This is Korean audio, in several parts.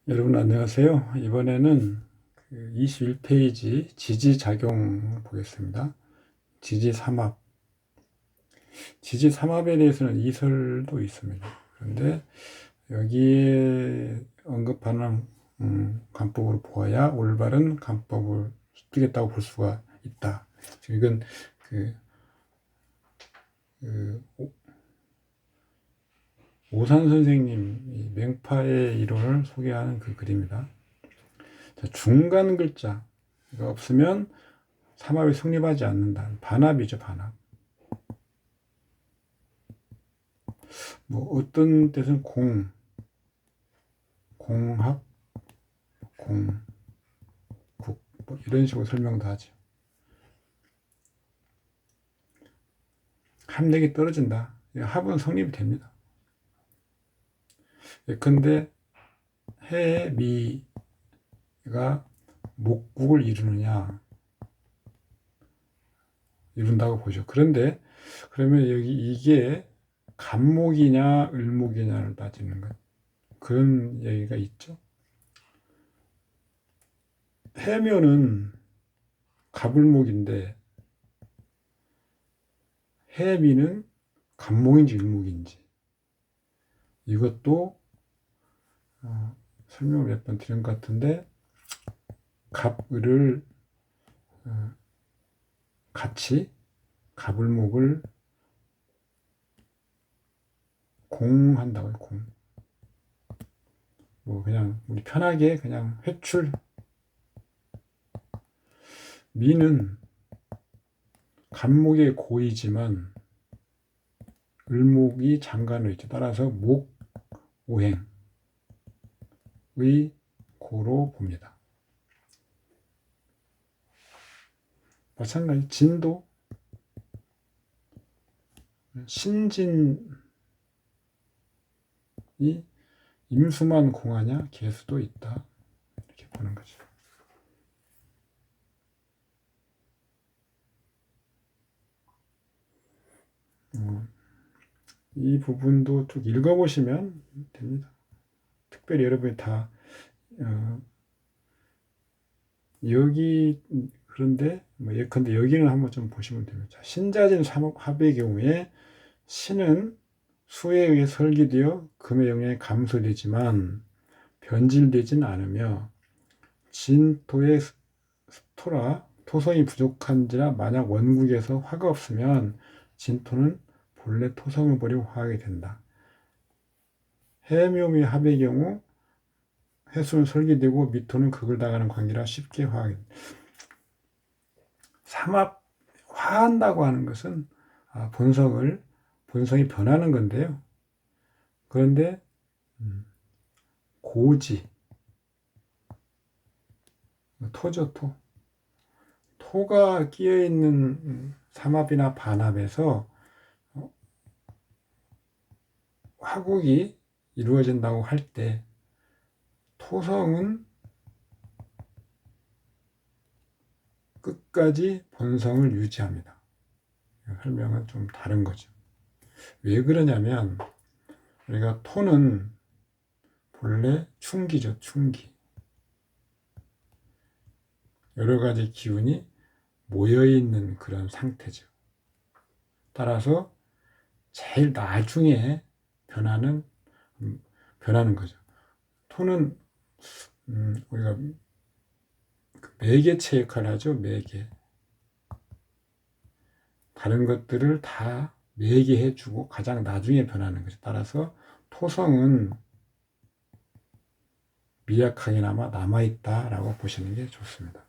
여러분 안녕하세요. 이번에는 21페이지 지지작용 보겠습니다. 지지삼합. 지지삼합에 대해서는 이설도 있습니다. 그런데 여기에 언급하는 관법으로 보아야 올바른 관법을 습득했다고 볼 수가 있다. 이건 오산 선생님 맹파의 이론을 소개하는 그 글입니다. 중간 글자가 없으면 삼합이 성립하지 않는다. 반합이죠, 반합. 뭐 어떤 뜻은 공합, 공국 뭐 이런 식으로 설명도 하죠. 합력이 떨어진다. 합은 성립이 됩니다. 예컨대 해, 미가 목국을 이루느냐 이룬다고 보죠. 그런데 그러면 여기 이게 간목이냐 을목이냐를 따지는 것, 그런 얘기가 있죠. 해묘는 갑을목인데 해미는 간목인지 을목인지 이것도 설명을 몇 번 드린 것 같은데, 갑을을 같이 갑을목을 공한다고요. 공. 뭐 그냥 우리 편하게 그냥 회출. 미는 간목의 고이지만 을목이 장간으로 있죠. 따라서 목 오행의 고로 봅니다. 마찬가지 진도 신진이 임수만 공하냐 개수도 있다, 이렇게 보는 거죠. 이 부분도 쭉 읽어보시면 됩니다. 특별히 여러분이 다 여기 그런데 뭐 예컨대 여기는 한번 좀 보시면 됩니다. 신자진 삼합의 경우에 신은 수에 의해 설계되어 금의 영향이 감소되지만 변질되진 않으며 진토의 토라 토성이 부족한지라 만약 원국에서 화가 없으면 진토는 본래 토성을 버리고 화하게 된다. 해묘미 합의 경우 해수는 설계되고 미토는 극을 당하는 관계라 쉽게 화하게 된다. 삼합 화한다고 하는 것은 본성이 변하는 건데요. 그런데 고지, 토죠, 토. 토가 끼어있는 삼합이나 반합에서 화국이 이루어진다고 할 때 토성은 끝까지 본성을 유지합니다. 설명은 좀 다른 거죠. 왜 그러냐면 우리가 토는 본래 충기죠, 충기. 여러 가지 기운이 모여있는 그런 상태죠. 따라서 제일 나중에 변하는 거죠. 토는 우리가 매개체 역할을 하죠. 매개. 다른 것들을 다 매개해주고 가장 나중에 변하는 거죠. 따라서 토성은 미약하게나마 남아있다라고 보시는 게 좋습니다.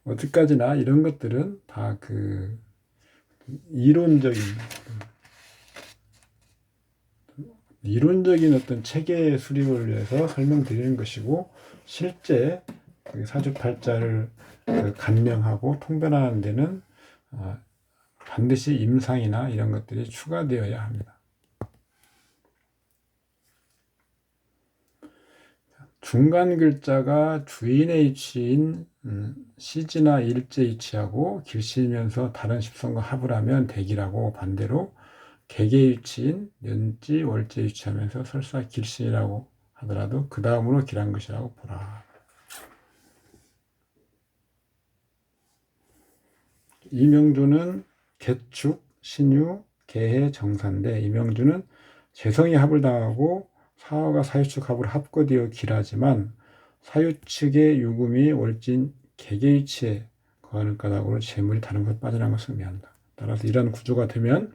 어디까지나 이런 것들은 다 이론적인 어떤 체계 수립을 위해서 설명드리는 것이고, 실제 사주팔자를 간명하고 통변하는 데는 반드시 임상이나 이런 것들이 추가되어야 합니다. 중간 글자가 주인의 위치인 시지나 일제 위치하고 길씨면서 다른 십성과 합을 하면 대기라고, 반대로 개개일치인 년지 월지에 위치하면서 설사 길신이라고 하더라도 그 다음으로 길한 것이라고 보라. 이명주는 개축, 신유, 개해, 정사인데 이명주는 재성이 합을 당하고 사화가 사유축 합을 합거되어 길하지만 사유축의 유금이 월진 개개일치에 거하는 까닭으로 재물이 다른 것 빠져나간 것을 의미한다. 따라서 이런 구조가 되면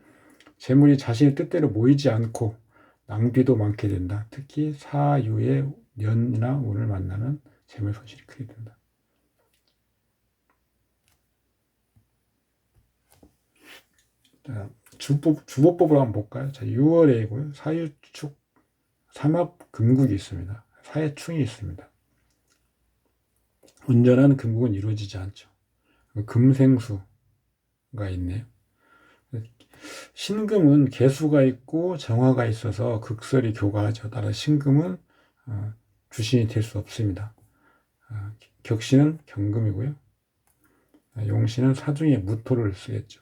재물이 자신의 뜻대로 모이지 않고 낭비도 많게 된다. 특히 사유의 년이나 운을 만나면 재물 손실이 크게 된다. 자, 주보법을 한번 볼까요? 자, 6월에이고요. 사유축 삼합 금국이 있습니다. 사해충이 있습니다. 온전한 금국은 이루어지지 않죠. 금생수가 있네요. 신금은 개수가 있고 정화가 있어서 극설이 교가하죠. 따라 신금은 주신이 될 수 없습니다. 격신은 경금이고요. 용신은 사중에 무토를 쓰겠죠.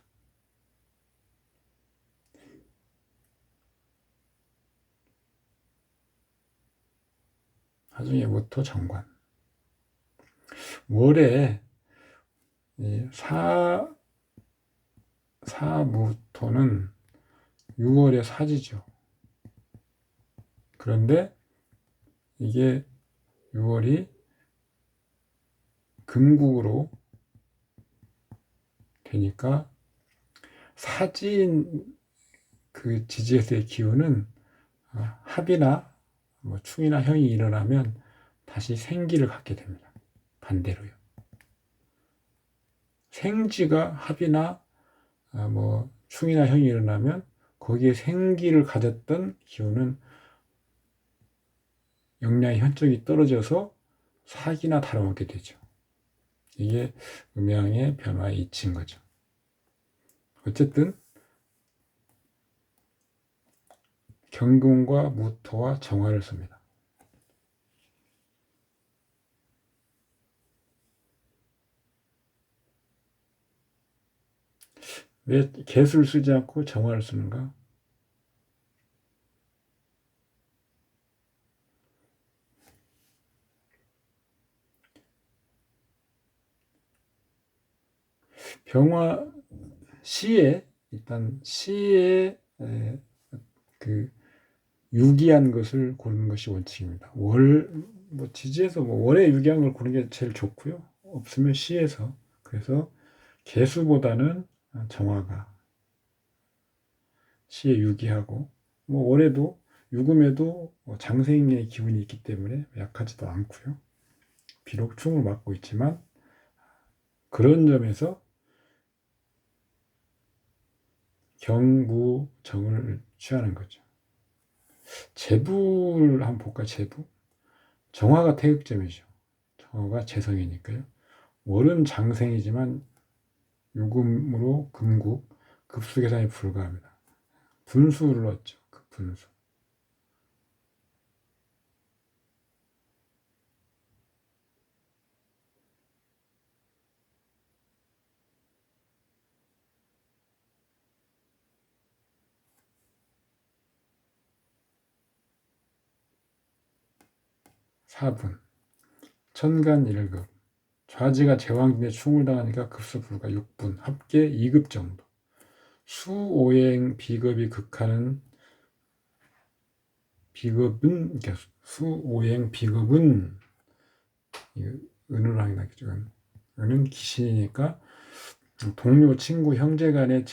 사중에 무토 정관. 월에 사무토는 6월의 사지죠. 그런데 이게 6월이 금국으로 되니까 사지인 그 지지에서의 기운은 합이나 뭐 충이나 형이 일어나면 다시 생기를 갖게 됩니다. 반대로요. 생지가 합이나 뭐 충이나 형이 일어나면 거기에 생기를 가졌던 기운은 역량의 현적이 떨어져서 사기나 다름없게 되죠. 이게 음양의 변화의 이치인 거죠. 어쨌든 경금과 무토와 정화를 씁니다. 왜 개수를 쓰지 않고 정화를 쓰는가? 병화 시에 일단 시에 그 유기한 것을 고르는 것이 원칙입니다. 뭐 지지에서 뭐 월에 유기한 걸 고르는 게 제일 좋고요. 없으면 시에서. 그래서 개수보다는 정화가 시에 유기하고 뭐 월에도 유금에도 장생의 기운이 있기 때문에 약하지도 않고요. 비록 충을 맡고 있지만 그런 점에서 경무정을 취하는 거죠. 재부를 한번 볼까요? 재부. 정화가 태극점이죠. 정화가 재성이니까요. 월은 장생이지만 유금으로 금국, 급수 계산이 불가합니다. 분수를 얻죠. 그 분수. 사분. 천간 1급. 좌지가 제왕진에 충을 당하니까 급수 불가 6분. 합계 2급 정도. 수오행 비급이 극하는 비급은 수오행 비급은 은으로 하긴 하겠죠. 은은 기신이니까 동료, 친구, 형제 간의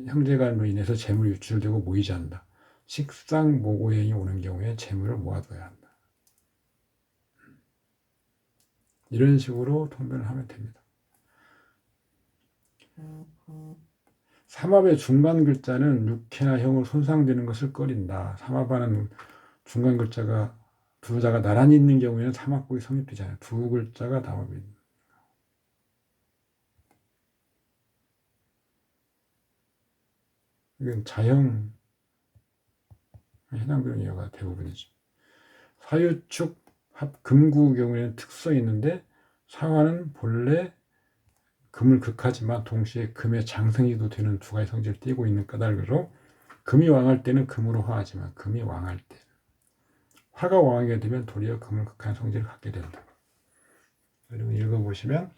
형제간으로 인해서 재물이 유출되고 모이지 않는다. 식상 모고행이 오는 경우에 재물을 모아둬야 한다. 이런 식으로 통변을 하면 됩니다. 삼합의 중간 글자는 육해나 형으로 손상되는 것을 꺼린다. 삼합하는 중간 글자가 두 자가 나란히 있는 경우에는 삼합국이 성립되지 않아요. 두 글자가 담합이 있는. 이건 자형 해당되는 예가 대부분이죠. 사유축 금구 경우에는 특성이 있는데 사화는 본래 금을 극하지만 동시에 금의 장생이도 되는 두 가지 성질을 띠고 있는 까닭으로 금이 왕할 때는 금으로 화하지만 금이 왕할 때 화가 왕하게 되면 도리어 금을 극한 성질을 갖게 된다. 여러분 읽어보시면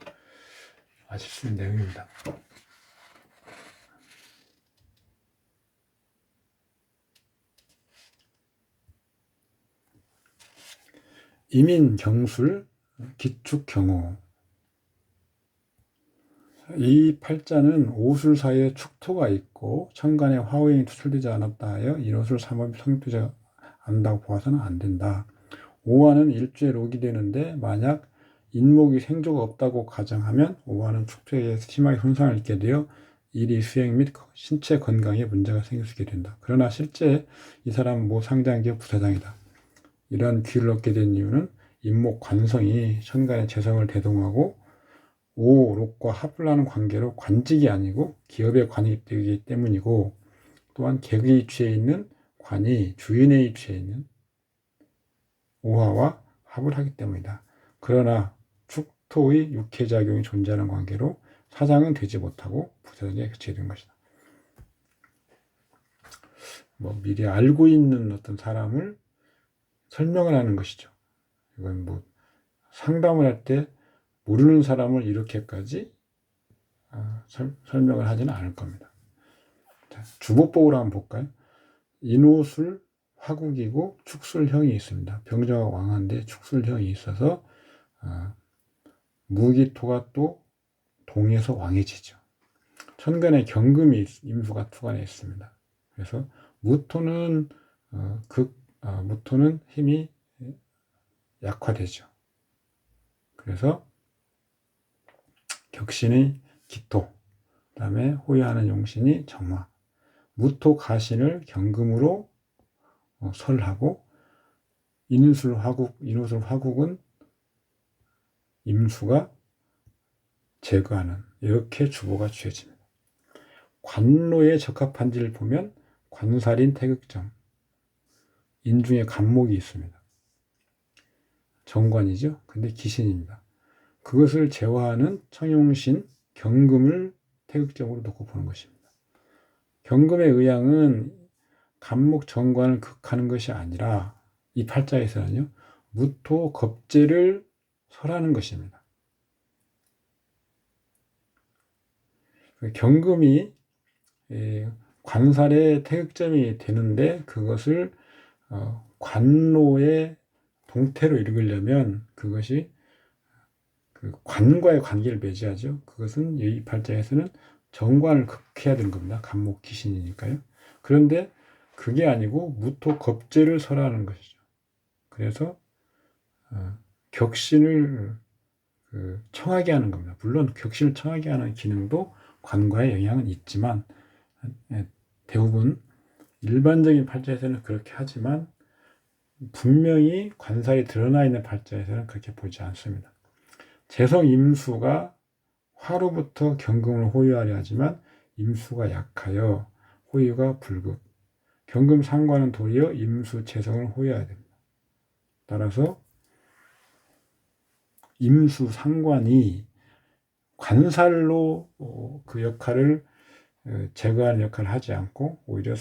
아실 수 있는 내용입니다. 이민, 경술, 기축, 경호. 이 팔자는 오술 사이에 축토가 있고 천간에 화오행이 투출되지 않았다 하여 인호술 삼업이 성립되지 않는다고 보아서는 안 된다. 오화는 일주에 록이 되는데 만약 인목이 생조가 없다고 가정하면 오화는 축토에 의해서 심하게 손상을 입게 되어 일이 수행 및 신체 건강에 문제가 생길 수 있게 된다. 그러나 실제 이 사람은 모 상장기업 부사장이다. 이러한 기회를 얻게 된 이유는 인목 관성이 천간의 재성을 대동하고 오록과 합을 하는 관계로 관직이 아니고 기업의 관이 되기 때문이고, 또한 객의 위치에 있는 관이 주인의 위치에 있는 오화와 합을 하기 때문이다. 그러나 축토의 육해작용이 존재하는 관계로 사장은 되지 못하고 부사장에 그치게 것이다. 미리 알고 있는 어떤 사람을 설명을 하는 것이죠. 이건 상담을 할 때 모르는 사람을 이렇게까지 설명을 하지는 않을 겁니다. 자, 주보법으로 한번 볼까요? 인호술 화국이고 축술형이 있습니다. 병자가 왕한데 축술형이 있어서 무기토가 또 동해서 왕해지죠. 천간에 경금이 임수가 투간에 있습니다. 그래서 무토는 무토는 힘이 약화되죠. 그래서 격신이 기토, 그 다음에 호위하는 용신이 정화, 무토 가신을 경금으로 설하고, 인술 화국은 임수가 제거하는, 이렇게 주보가 취해집니다. 관로에 적합한지를 보면 관살인 태극점, 인중에 간목이 있습니다. 정관이죠. 근데 기신입니다. 그것을 제화하는 청용신, 경금을 태극점으로 놓고 보는 것입니다. 경금의 의향은 간목 정관을 극하는 것이 아니라 이 팔자에서는요, 무토 겁재를 설하는 것입니다. 경금이 관살의 태극점이 되는데 그것을 관로의 동태로 읽으려면 그것이 그 관과의 관계를 맺어야죠. 그것은 이 팔자에서는 정관을 극해야 되는 겁니다. 간목 기신이니까요. 그런데 그게 아니고 무토 겁재를 설하는 것이죠. 그래서 격신을 청하게 하는 겁니다. 물론 격신을 청하게 하는 기능도 관과의 영향은 있지만 대부분 일반적인 팔자에서는 그렇게 하지만 분명히 관살이 드러나 있는 팔자에서는 그렇게 보지 않습니다. 재성 임수가 화로부터 경금을 호위하려 하지만 임수가 약하여 호위가 불급. 경금 상관은 도리어 임수 재성을 호위해야 됩니다. 따라서 임수 상관이 관살로 그 역할을 제거하는 역할을 하지 않고 오히려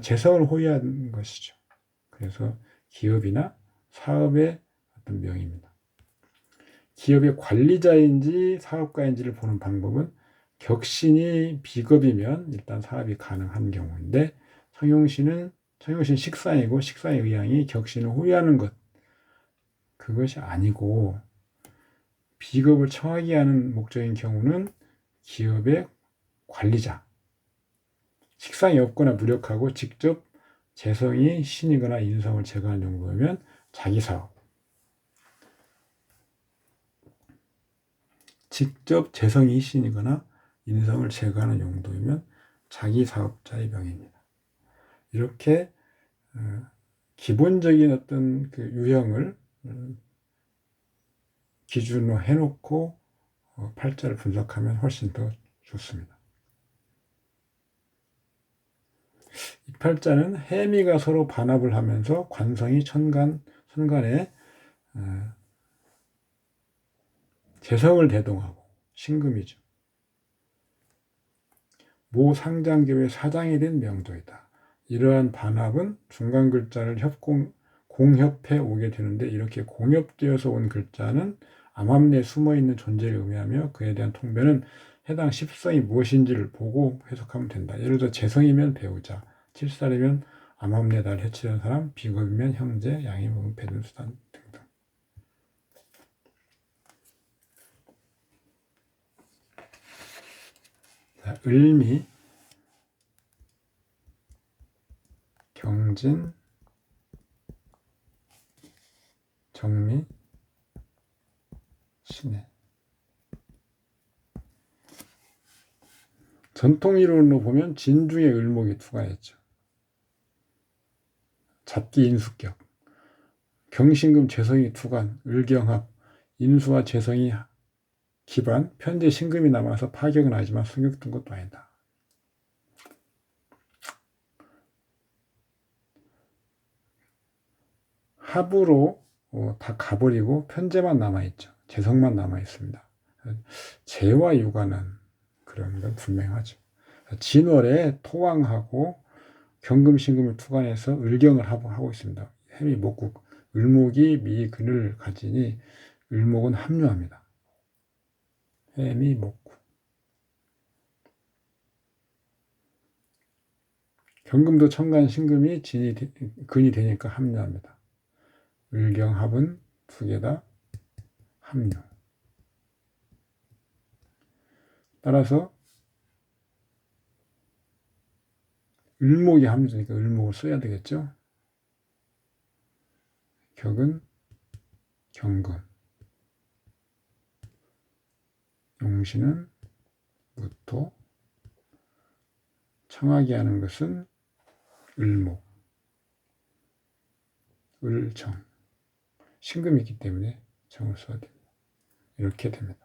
재성을 호위하는 것이죠. 그래서 기업이나 사업의 어떤 명입니다. 기업의 관리자인지 사업가인지를 보는 방법은 격신이 비겁이면 일단 사업이 가능한 경우인데, 청용신 식상이고 식상의 의향이 격신을 호위하는 것, 그것이 아니고 비겁을 청하게 하는 목적인 경우는 기업의 관리자, 식상이 없거나 무력하고 직접 재성이 신이거나 인성을 제거하는 정도면 자기 사업, 직접 재성이 신이거나 인성을 제거하는 용도이면 자기 사업자의 명입니다. 이렇게 기본적인 어떤 그 유형을 기준으로 해놓고 팔자를 분석하면 훨씬 더 좋습니다. 이 팔자는 해미가 서로 반합을 하면서 관성이 천간에 재성을 대동하고 신금이죠. 모 상장기업의 사장이 된 명조이다. 이러한 반합은 중간 글자를 공협해 오게 되는데 이렇게 공협되어서 온 글자는 암암리에 숨어있는 존재를 의미하며 그에 대한 통변은 해당 십성이 무엇인지를 보고 해석하면 된다. 예를 들어 재성이면 배우자, 칠살이면 암암리에 날 해치려는 사람, 비겁이면 형제, 양이면 배든 수단 등등. 자, 을미, 경진, 정미, 신해. 전통 이론으로 보면 진중에 을목이 투과했죠. 잡기 인수격, 경신금 재성이 투관, 을경합, 인수와 재성이 기반, 편제 신금이 남아서 파격은 아니지만 승격된 것도 아니다. 합으로 다 가버리고 편제만 남아있죠. 재성만 남아있습니다. 재와 유관한 그런 건 분명하죠. 진월에 토왕하고 경금, 신금을 투관해서 을경을 하고 있습니다. 해미 목국, 을목이 미근을 가지니 을목은 합류합니다. 해미 목국. 경금도 천간, 신금이 근이 되니까 합류합니다. 을경합은 두 개 다 합류. 따라서 을목이 합류되니까 을목을 써야 되겠죠. 격은 경금, 용신은 무토, 청하게 하는 것은 을목, 을정. 신금이 있기 때문에 정을 써야 됩니다. 이렇게 됩니다.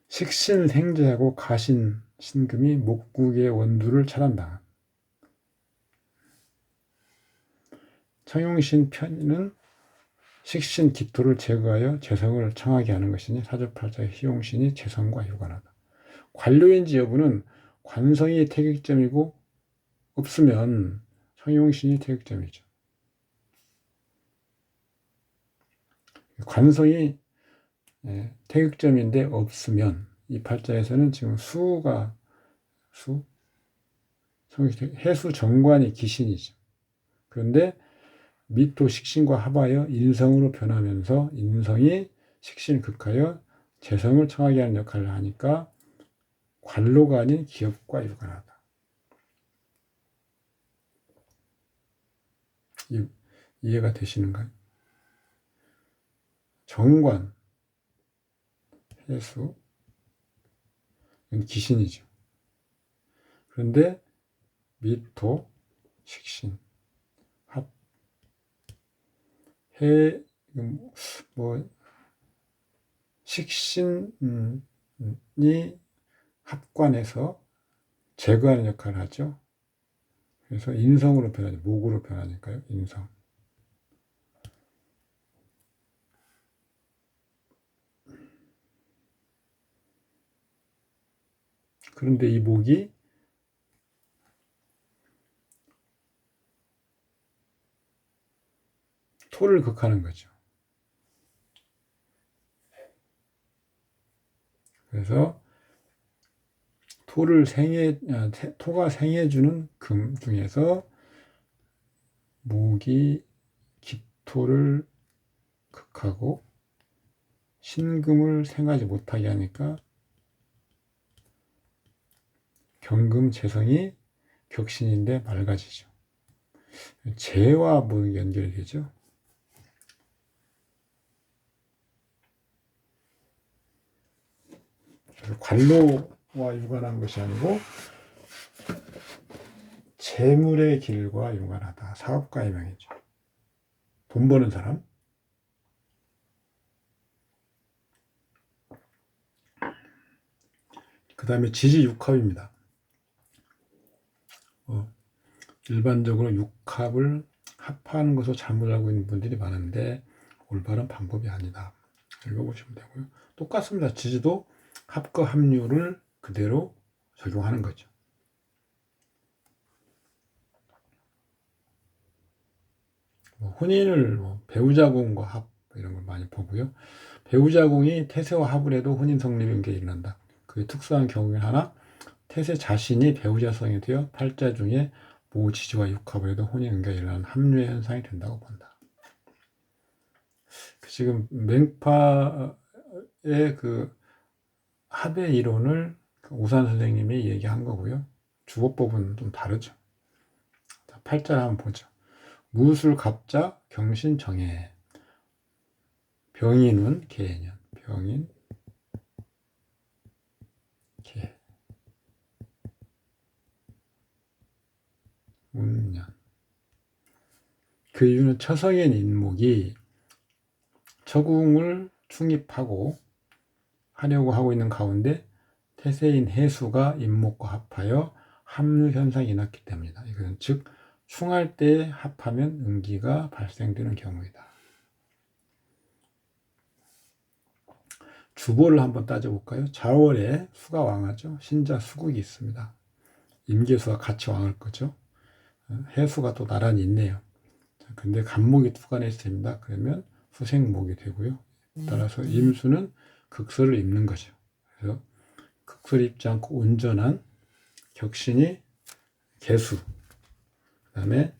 식신 생제하고 가신 신금이 목국의 원두를 차란다. 청용신 편은 식신 기토를 제거하여 재성을 청하게 하는 것이니 사주팔자의 희용신이 재성과 유관하다. 관료인지 여부는 관성이 태극점이고 없으면 청용신이 태극점이죠. 관성이 태극점인데 없으면 이 팔자에서는 지금 해수 정관이 기신이죠. 그런데 미토 식신과 합하여 인성으로 변하면서 인성이 식신을 극하여 재성을 청하게 하는 역할을 하니까 관로가 아닌 기업과 유관하다. 이해가 되시는가요? 정관, 해수, 이건 기신이죠. 그런데 미토, 식신, 합, 식신이 합관해서 제거하는 역할을 하죠. 그래서 인성으로 변하죠. 목으로 변하니까요. 인성. 그런데 이 목이 토를 극하는 거죠. 그래서 토가 생해주는 금 중에서 목이 기토를 극하고 신금을 생하지 못하게 하니까 경금 재성이 격신인데 맑아지죠. 재와 뭐 연결이 되죠. 그래서 관로와 유관한 것이 아니고 재물의 길과 유관하다. 사업가의 명이죠. 돈 버는 사람. 그 다음에 지지육합입니다. 일반적으로 육합을 합하는 것으로 잘못 알고 있는 분들이 많은데 올바른 방법이 아니다. 읽어보시면 되고요. 똑같습니다. 지지도 합거 합류를 그대로 적용하는 거죠. 혼인을 배우자궁과 합 이런 걸 많이 보고요. 배우자궁이 태세와 합을 해도 혼인 성립인 게 일어난다. 그게 특수한 경우에 하나, 태세 자신이 배우자성이 되어 팔자 중에 모지지와 육합을 해도 혼인 연결이 일어나는 합류의 현상이 된다고 본다. 지금 맹파의 그 합의 이론을 우산 선생님이 얘기한 거고요. 주어법은 좀 다르죠. 자, 팔자를 한번 보죠. 무술 갑자 경신 정해. 병인은 개년. 병인 개 운년. 그 이유는 처성인 인목이 처궁을 충입하고 하려고 하고 있는 가운데 태세인 해수가 인목과 합하여 합류 현상이 났기 때문이다. 이것은 즉 충할 때 합하면 음기가 발생되는 경우이다. 주보를 한번 따져볼까요? 자월에 수가 왕하죠. 신자 수국이 있습니다. 임계수와 같이 왕할 거죠. 해수가 또 나란히 있네요. 근데 간목이 투간에 있습니다. 그러면 수생목이 되고요. 따라서 임수는 극설을 입는 거죠. 그래서 극설을 입지 않고 온전한 격신이 개수. 그 다음에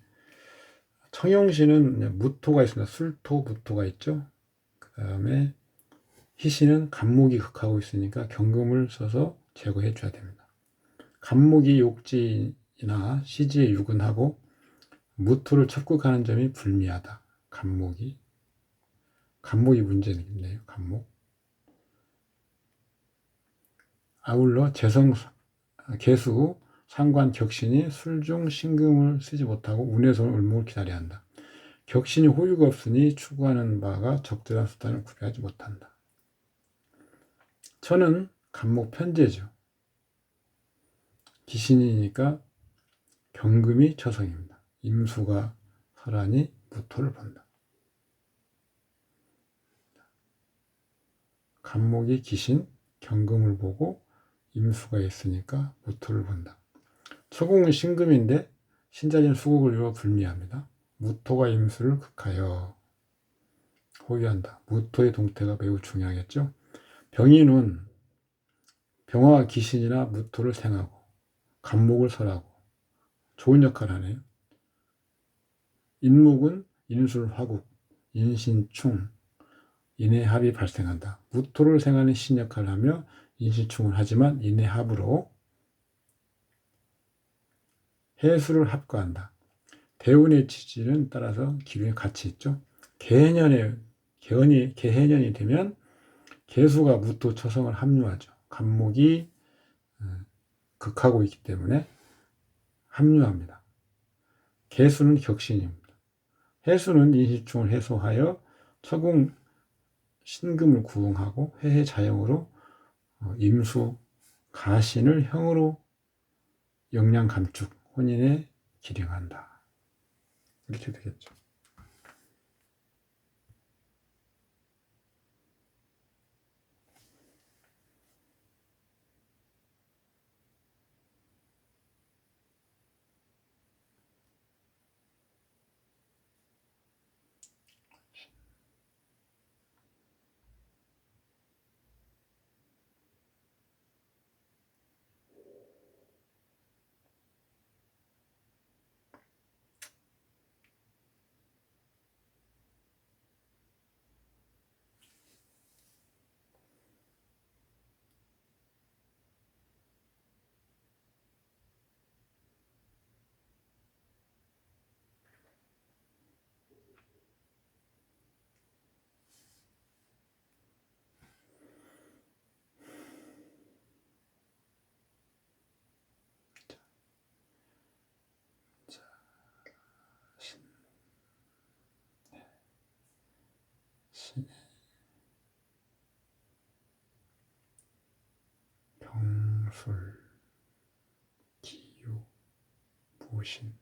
청용시는 무토가 있습니다. 술토, 무토가 있죠. 그 다음에 희시는 간목이 극하고 있으니까 경금을 써서 제거해 줘야 됩니다. 간목이 욕지나 시지에 유근하고 무토를 첩극하는 점이 불미하다. 간목이 문제네요. 간목. 아울러 재성 개수 상관 격신이 술중 신금을 쓰지 못하고 운에서 을목을 기다려야 한다. 격신이 호유가 없으니 추구하는 바가 적절한 수단을 구별하지 못한다. 천은 간목 편제죠. 기신이니까 경금이 처성입니다. 임수가 설하니 무토를 본다. 간목이 기신, 경금을 보고 임수가 있으니까 무토를 본다. 처궁은 신금인데 신자진 수국을 이루어 불미합니다. 무토가 임수를 극하여 호위한다. 무토의 동태가 매우 중요하겠죠. 병인은 병화와 기신이나 무토를 생하고 간목을 설하고 좋은 역할을 하네요. 인목은 인술화국, 인신충, 인해합이 발생한다. 무토를 생하는 신 역할을 하며 인신충을 하지만 인해합으로 해수를 합과한다. 대운의 지지는 따라서 기운이 같이 있죠. 개해년이 되면 개수가 무토 처성을 합류하죠. 간목이 극하고 있기 때문에 합류합니다. 개수는 격신입니다. 해수는 인신충을 해소하여 처궁 신금을 구응하고 해해 자영으로 임수 가신을 형으로 영양 감축 혼인에 기령한다. 이렇게 되겠죠. 병술, 기유, 무신